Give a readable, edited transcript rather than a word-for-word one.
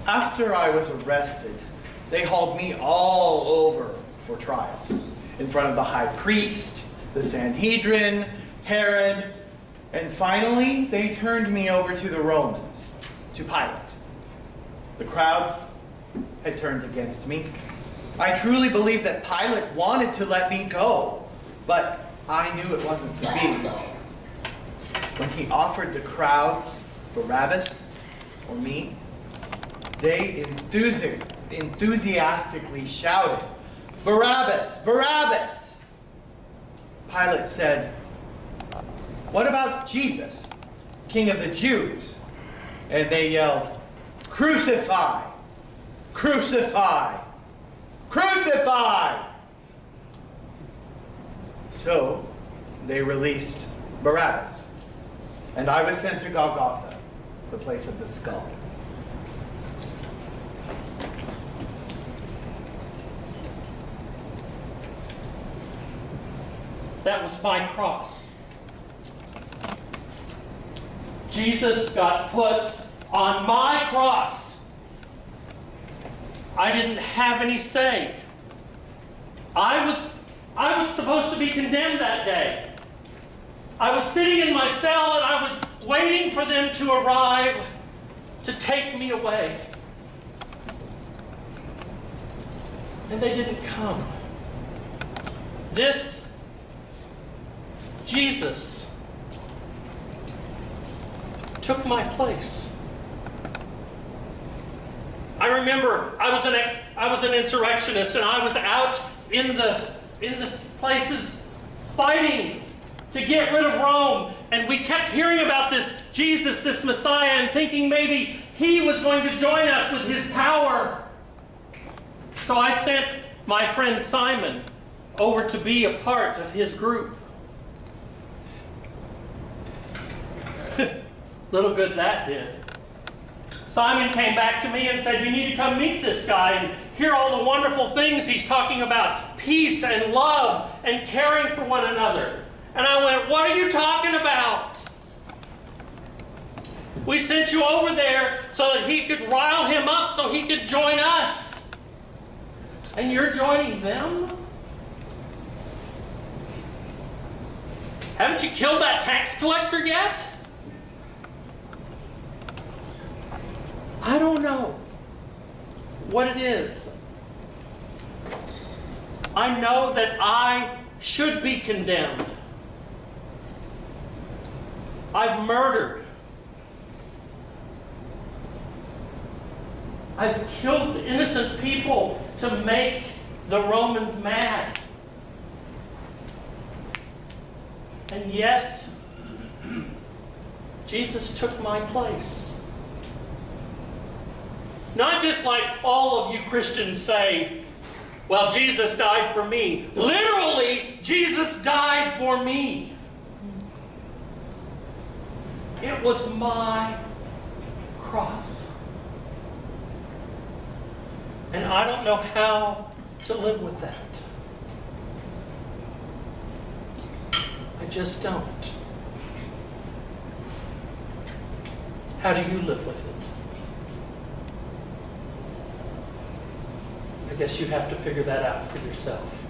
After I was arrested, they hauled me all over for trials. In front of the high priest, the Sanhedrin, Herod, and finally they turned me over to the Romans, to Pilate. The crowds had turned against me. I truly believe that Pilate wanted to let me go, but I knew it wasn't to be. When he offered the crowds Barabbas or me, they enthusiastically shouted, "Barabbas! Barabbas!" Pilate said, "What about Jesus, King of the Jews?" And they yelled, "Crucify! Crucify! Crucify!" So they released Barabbas, and I was sent to Golgotha, the place of the skull. That was my cross. Jesus got put on my cross. I didn't have any say. I was supposed to be condemned that day. I was sitting in my cell and I was waiting for them to arrive to take me away. And they didn't come. This Jesus took my place. I remember I was an insurrectionist, and I was out in the places fighting to get rid of Rome, and we kept hearing about this Jesus, this Messiah, and thinking maybe he was going to join us with his power. So I sent my friend Simon over to be a part of his group. Little good that did. Simon came back to me and said, "You need to come meet this guy and hear all the wonderful things he's talking about, peace and love and caring for one another." And I went, "What are you talking about? We sent you over there so that he could rile him up so he could join us. And you're joining them? Haven't you killed that tax collector yet?" I don't know what it is. I know that I should be condemned. I've murdered. I've killed innocent people to make the Romans mad. And yet, Jesus took my place. Not just like all of you Christians say, "Well, Jesus died for me." Literally, Jesus died for me. It was my cross. And I don't know how to live with that. I just don't. How do you live with it? I guess you have to figure that out for yourself.